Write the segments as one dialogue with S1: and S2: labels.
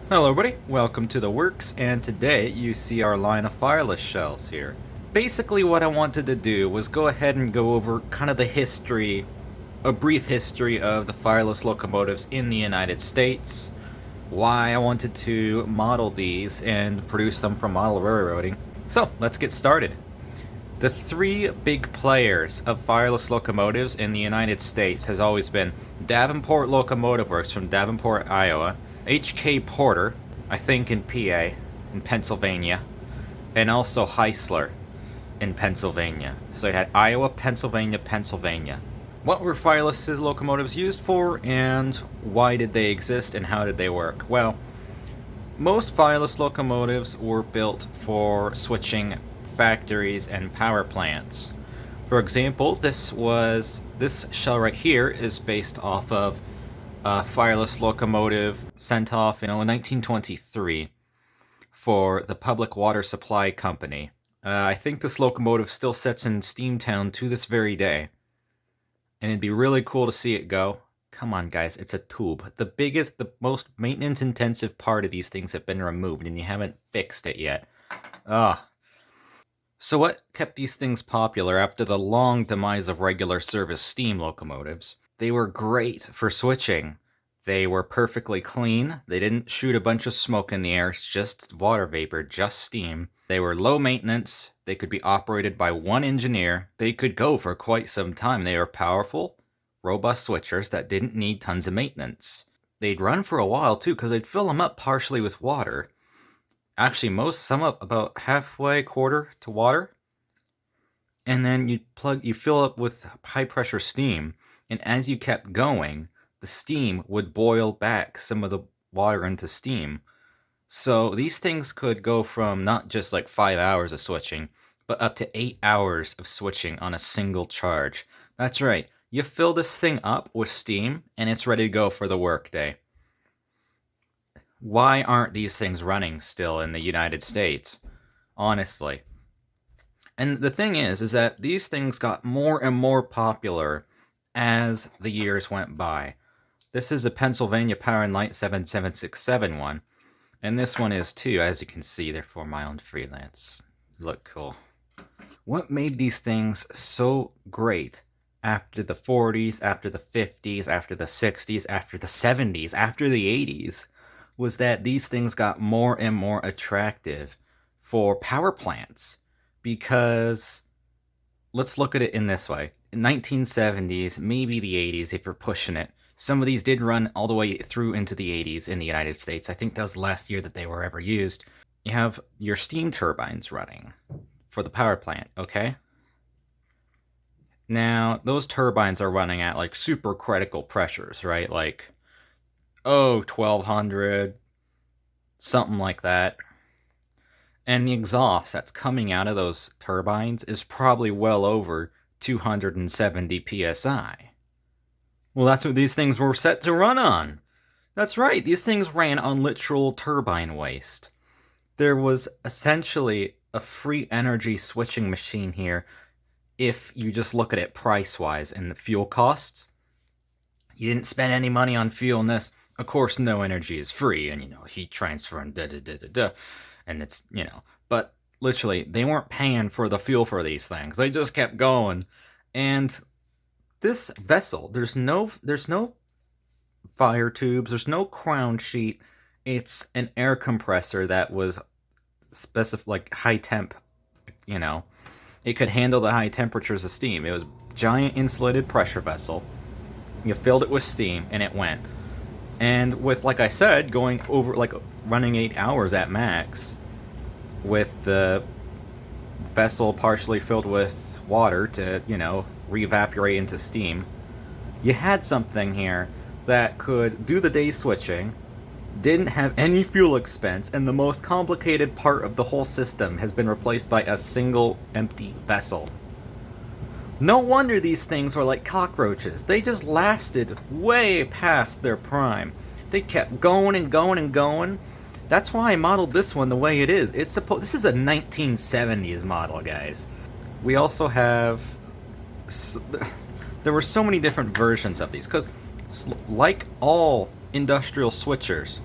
S1: Hello everybody, welcome to the works, and today you see our line of Fireless shells here. Basically what I wanted to do was go ahead and go over kind of the history, a brief history of the Fireless locomotives in the United States, why I wanted to model these and produce them for model railroading. So let's get started. The three big players of Fireless locomotives in the United States has always been Davenport Locomotive Works from Davenport, Iowa, H.K. Porter, I think in PA, in Pennsylvania, and also Heisler in Pennsylvania. So you had Iowa, Pennsylvania, Pennsylvania. What were Fireless locomotives used for, and why did they exist, and how did they work? Well, most Fireless locomotives were built for switching factories and power plants. For example, this shell right here is based off of a Fireless locomotive sent off in 1923 for the Public Water Supply Company. I think this locomotive still sits in Steamtown to this very day, and it'd be really cool to see it go. Come on, guys, it's a tube. The most maintenance-intensive part of these things have been removed, and you haven't fixed it yet. Ugh. So what kept these things popular after the long demise of regular service steam locomotives? They were great for switching. They were perfectly clean. They didn't shoot a bunch of smoke in the air, it's just water vapor, just steam. They were low maintenance. They could be operated by one engineer. They could go for quite some time. They were powerful, robust switchers that didn't need tons of maintenance. They'd run for a while too, because they'd fill them up partially with water. Actually, some up about halfway, quarter to water. And then you fill up with high pressure steam. And as you kept going, the steam would boil back some of the water into steam. So these things could go from not just like 5 hours of switching, but up to 8 hours of switching on a single charge. That's right. You fill this thing up with steam, and it's ready to go for the workday. Why aren't these things running still in the United States? Honestly. And the thing is that these things got more and more popular as the years went by. This is a Pennsylvania Power and Light 7767 one. And this one is too, as you can see, they're 4-mile and freelance. Look cool. What made these things so great after the 40s, after the 50s, after the 60s, after the 70s, after the 80s, was that these things got more and more attractive for power plants. Because, let's look at it in this way. In 1970s, maybe the 80s if you're pushing it, some of these did run all the way through into the 80s in the United States. I think that was the last year that they were ever used. You have your steam turbines running for the power plant, okay? Now, those turbines are running at like super critical pressures, right? Like, 1200, something like that. And the exhaust that's coming out of those turbines is probably well over 270 psi. Well, that's what these things were set to run on. That's right, these things ran on literal turbine waste. There was essentially a free energy switching machine here if you just look at it price-wise and the fuel costs. You didn't spend any money on fuel in this. Of course, no energy is free, and, heat transfer and da-da-da-da-da. And it's, but literally, they weren't paying for the fuel for these things. They just kept going. And this vessel, there's no fire tubes, there's no crown sheet. It's an air compressor that was like high temp, It could handle the high temperatures of steam. It was a giant insulated pressure vessel. You filled it with steam, and it went. And with, like I said, going over, like, running 8 hours at max, with the vessel partially filled with water to, re-evaporate into steam, you had something here that could do the day switching, didn't have any fuel expense, and the most complicated part of the whole system has been replaced by a single empty vessel. No wonder these things were like cockroaches. They just lasted way past their prime. They kept going and going and going. That's why I modeled this one the way it is. This is a 1970s model, guys. We also have... There were so many different versions of these, because like all industrial switchers,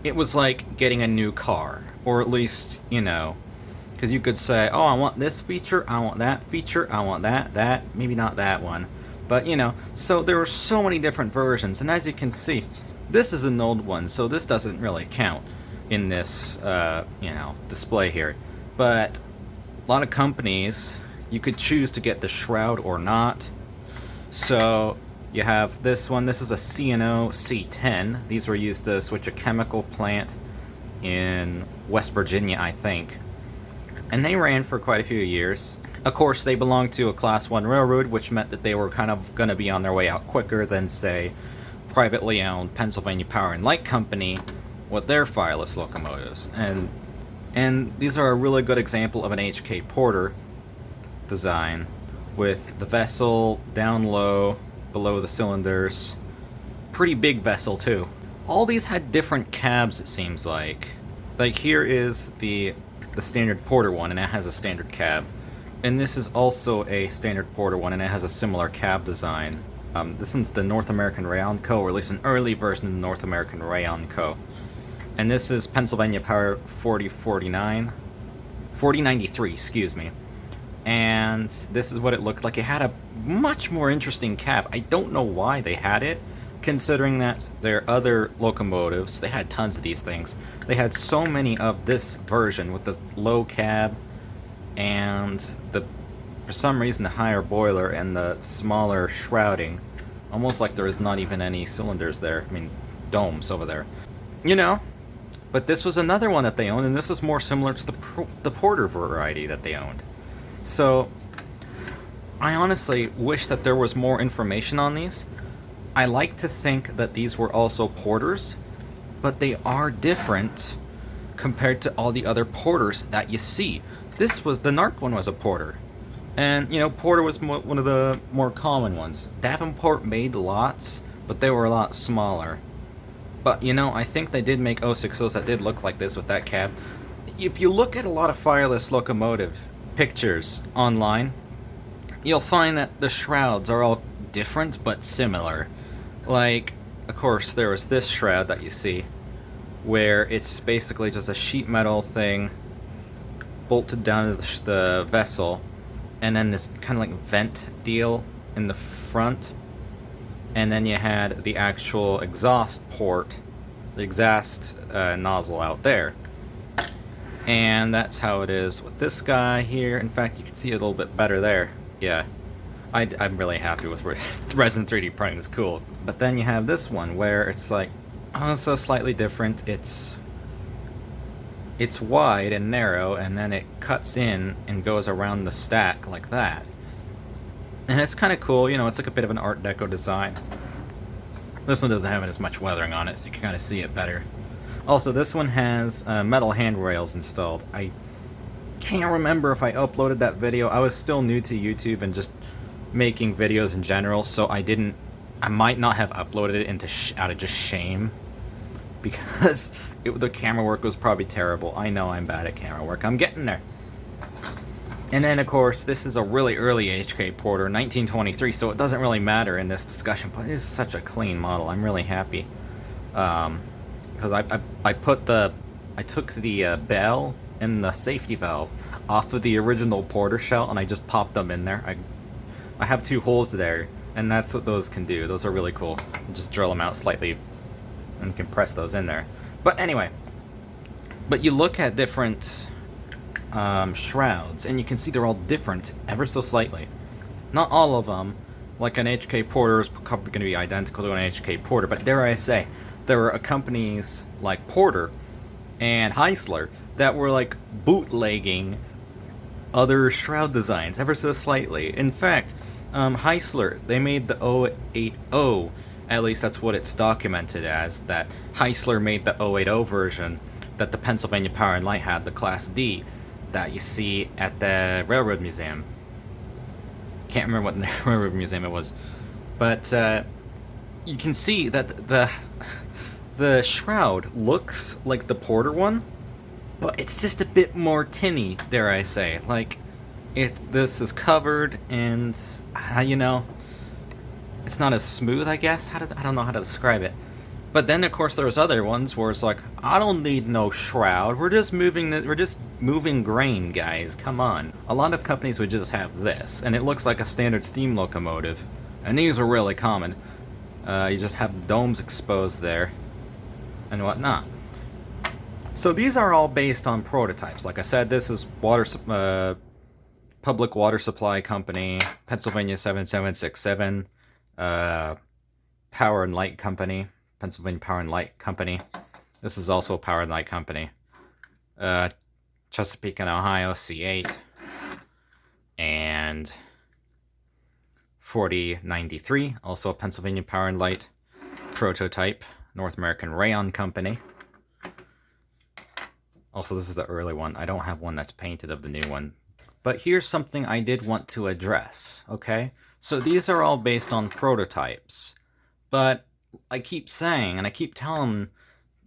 S1: it was like getting a new car, or at least, because you could say, oh, I want this feature, I want that feature, I want that, maybe not that one. But, so there were so many different versions, and as you can see, this is an old one, so this doesn't really count in this, display here. But a lot of companies, you could choose to get the shroud or not. So you have this one. This is a C&O C10. These were used to switch a chemical plant in West Virginia, I think. And they ran for quite a few years. Of course, they belonged to a Class 1 railroad, which meant that they were kind of going to be on their way out quicker than, say, privately owned Pennsylvania Power and Light Company with their Fireless locomotives. And these are a really good example of an HK Porter design, with the vessel down low, below the cylinders. Pretty big vessel, too. All these had different cabs, it seems like. Like, here is the standard Porter one, and it has a standard cab. And this is also a standard Porter one, and it has a similar cab design. This one's the North American Rayon Co., or at least an early version of the North American Rayon Co. And this is Pennsylvania Power 4093, excuse me. And this is what it looked like. It had a much more interesting cab. I don't know why they had it, considering that their other locomotives, they had tons of these things. They had so many of this version with the low cab and for some reason, the higher boiler and the smaller shrouding. Almost like there is not even any cylinders there. I mean, domes over there. But this was another one that they owned, and this was more similar to the Porter variety that they owned. So, I honestly wish that there was more information on these. I like to think that these were also Porters, but they are different compared to all the other Porters that you see. The NARC one was a Porter. And, Porter was one of the more common ones. Davenport made lots, but they were a lot smaller. But, I think they did make 060s that did look like this with that cab. If you look at a lot of Fireless locomotive pictures online, you'll find that the shrouds are all different but similar. Like, of course, there was this shroud that you see, where it's basically just a sheet metal thing bolted down to the vessel, and then this kind of like vent deal in the front, and then you had the actual exhaust port, the exhaust nozzle out there. And that's how it is with this guy here. In fact, you can see it a little bit better there. Yeah, I'm really happy with Resin 3D printing. It's cool. But then you have this one where it's like, so slightly different. It's wide and narrow, and then it cuts in and goes around the stack like that. And it's kind of cool, it's like a bit of an Art Deco design. This one doesn't have as much weathering on it, so you can kind of see it better. Also, this one has metal handrails installed. I can't remember if I uploaded that video. I was still new to YouTube and just making videos in general, so I might not have uploaded it out of just shame, because the camera work was probably terrible. I know I'm bad at camera work. I'm getting there. And then, of course, this is a really early HK Porter, 1923, so it doesn't really matter in this discussion, but it is such a clean model. I'm really happy. Because I took the bell and the safety valve off of the original Porter shell, and I just popped them in there. I have 2 holes there, and that's what those can do. Those are really cool. Just drill them out slightly and compress those in there. But anyway, you look at different shrouds, and you can see they're all different ever so slightly. Not all of them, like an HK Porter is probably going to be identical to an HK Porter, but dare I say, there were companies like Porter and Heisler that were like bootlegging other shroud designs ever so slightly. In fact, Heisler, they made the 080, at least that's what it's documented as, that Heisler made the 080 version that the Pennsylvania Power and Light had, the Class D, that you see at the Railroad Museum. Can't remember what the Railroad Museum it was. But you can see that the shroud looks like the Porter one, but it's just a bit more tinny, dare I say. Like, this is covered, and it's not as smooth, I guess. I don't know how to describe it. But then, of course, there's other ones where it's like, I don't need no shroud. We're just moving grain, guys. Come on. A lot of companies would just have this, and it looks like a standard steam locomotive. And these are really common. You just have the domes exposed there, and whatnot. So these are all based on prototypes. Like I said, this is Public Water Supply Company, Pennsylvania 7767, Power and Light Company, Pennsylvania Power and Light Company. This is also a Power and Light Company. Chesapeake and Ohio C8. And 4093, also a Pennsylvania Power and Light prototype. North American Rayon Company. Also, this is the early one. I don't have one that's painted of the new one. But here's something I did want to address, okay? So these are all based on prototypes. But I keep saying, and I keep telling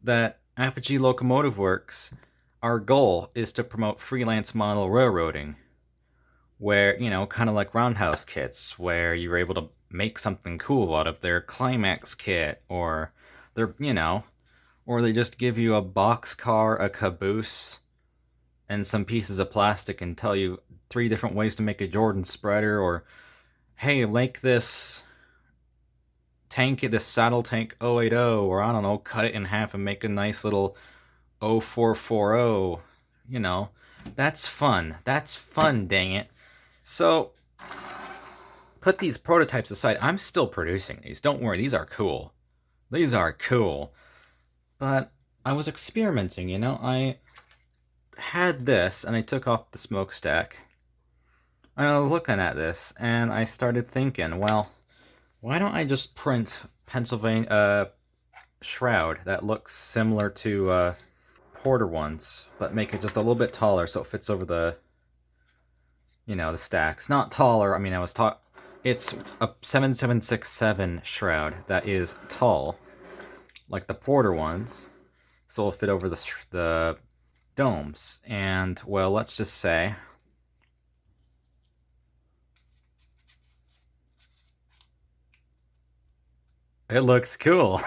S1: that Apogee Locomotive Works, our goal is to promote freelance model railroading. Where, you know, kind of like Roundhouse kits, where you're able to make something cool out of their Climax kit, or their, you know, or they just give you a boxcar, a caboose, and some pieces of plastic and tell you 3 different ways to make a Jordan spreader, or, hey, make this tank, this saddle tank 080, or I don't know, cut it in half and make a nice little 0440, you know. That's fun. That's fun, dang it. So, put these prototypes aside. I'm still producing these. Don't worry, these are cool. These are cool. But I was experimenting, you know? I had this, and I took off the smokestack. And I was looking at this, and I started thinking, well, why don't I just print Pennsylvania shroud that looks similar to Porter ones, but make it just a little bit taller so it fits over the, you know, the stacks. Not taller, I mean, it's a 7767 shroud that is tall, like the Porter ones, so it'll fit over the domes. And, well, let's just say it looks cool.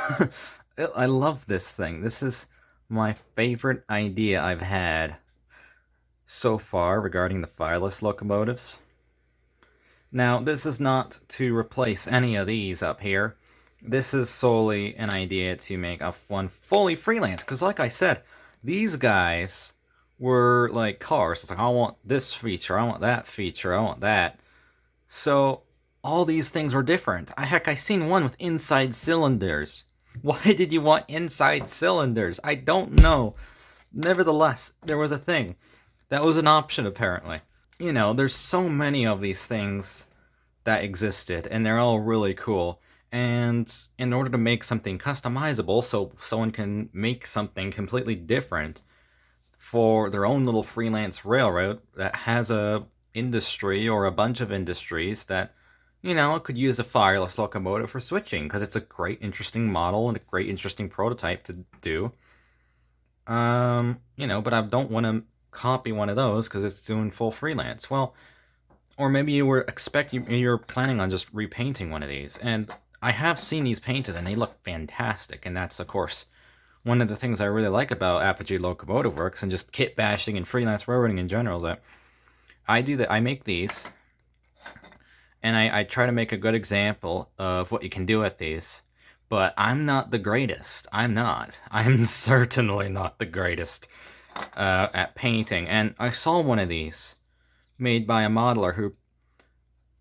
S1: I love this thing. This is my favorite idea I've had so far regarding the Fireless Locomotives. Now, this is not to replace any of these up here. This is solely an idea to make one fully freelance, because like I said, these guys were like cars. It's like, I want this feature, I want that feature, I want that. So, all these things were different. I seen one with inside cylinders. Why did you want inside cylinders? I don't know. Nevertheless, there was a thing. That was an option, apparently. You know, there's so many of these things that existed, and they're all really cool. And in order to make something customizable, so someone can make something completely different for their own little freelance railroad that has a industry or a bunch of industries that, you know, could use a Fireless locomotive for switching, because it's a great, interesting model and a great, interesting prototype to do. You know, but I don't want to copy one of those because it's doing full freelance. Well, or maybe you're planning on just repainting one of these, and I have seen these painted and they look fantastic, and that's, of course, one of the things I really like about Apogee Locomotive Works and just kit bashing and freelance railroading in general is that I make these, and I try to make a good example of what you can do with these, but I'm not the greatest. I'm not. I'm certainly not the greatest at painting, and I saw one of these made by a modeler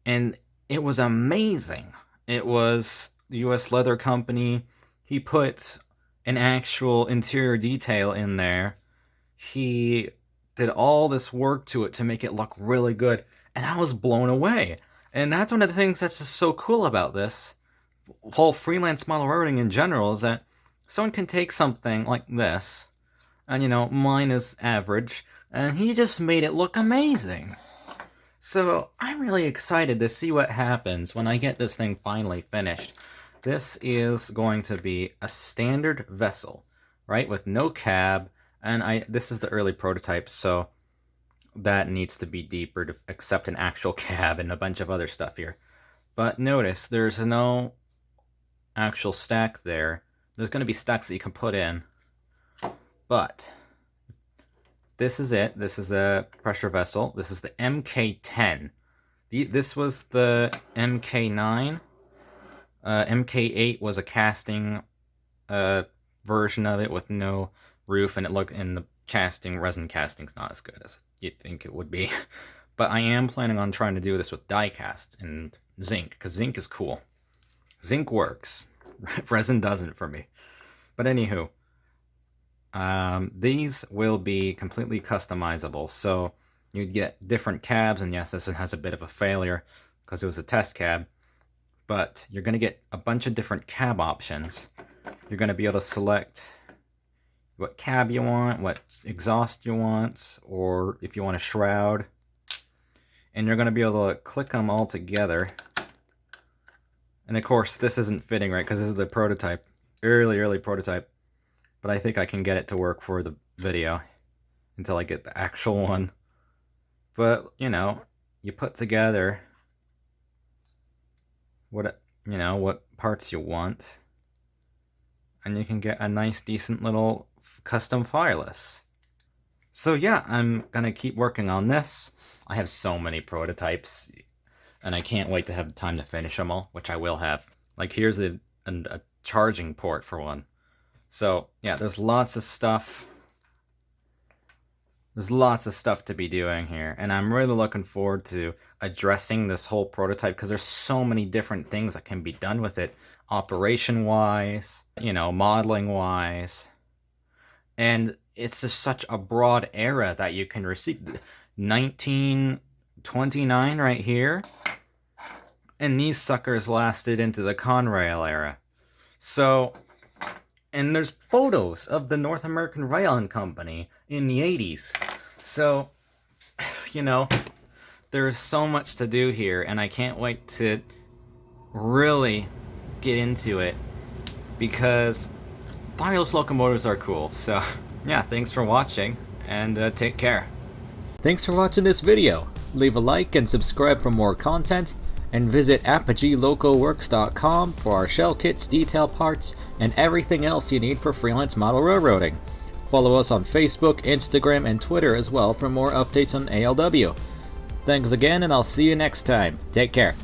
S1: and it was amazing. It was the U.S. Leather Company. He put an actual interior detail in there. He did all this work to it to make it look really good, and I was blown away. And that's one of the things that's just so cool about this whole freelance model railroading in general, is that someone can take something like this, and, you know, mine is average, and he just made it look amazing. So I'm really excited to see what happens when I get this thing finally finished. This is going to be a standard vessel, right, with no cab, and this is the early prototype, so that needs to be deeper to accept an actual cab and a bunch of other stuff here. But notice, there's no actual stack there. there's going to be stacks that you can put in, but this is it. This is a pressure vessel. This is the MK10. This was the MK9. MK8 was a casting version of it with no roof, and the resin casting's not as good as you'd think it would be. But I am planning on trying to do this with die cast and zinc, because zinc is cool. Zinc works. Resin doesn't for me. But anywho, these will be completely customizable. So you'd get different cabs, and yes, this one has a bit of a failure because it was a test cab. But you're going to get a bunch of different cab options. You're going to be able to select what cab you want, what exhaust you want, or if you want a shroud. And you're going to be able to click them all together. And of course, this isn't fitting right because this is the prototype. Early prototype. But I think I can get it to work for the video until I get the actual one. But, you know, you put together what parts you want, and you can get a nice, decent little custom Fireless. So yeah, I'm gonna keep working on this. I have so many prototypes, and I can't wait to have time to finish them all, which I will have. Like, here's a charging port for one. So yeah, there's lots of stuff. There's lots of stuff to be doing here, and I'm really looking forward to addressing this whole prototype because there's so many different things that can be done with it, operation-wise, modeling-wise, and it's just such a broad era that you can receive. 1929 right here, and these suckers lasted into the Conrail era. So, and there's photos of the North American Rail Company in the 80s. So, there's so much to do here, and I can't wait to really get into it because Fireless locomotives are cool. So, yeah, thanks for watching, and take care. Thanks for watching this video. Leave a like and subscribe for more content, and visit apogeelocoworks.com for our shell kits, detail parts, and everything else you need for freelance model railroading. Follow us on Facebook, Instagram, and Twitter as well for more updates on ALW. Thanks again, and I'll see you next time. Take care.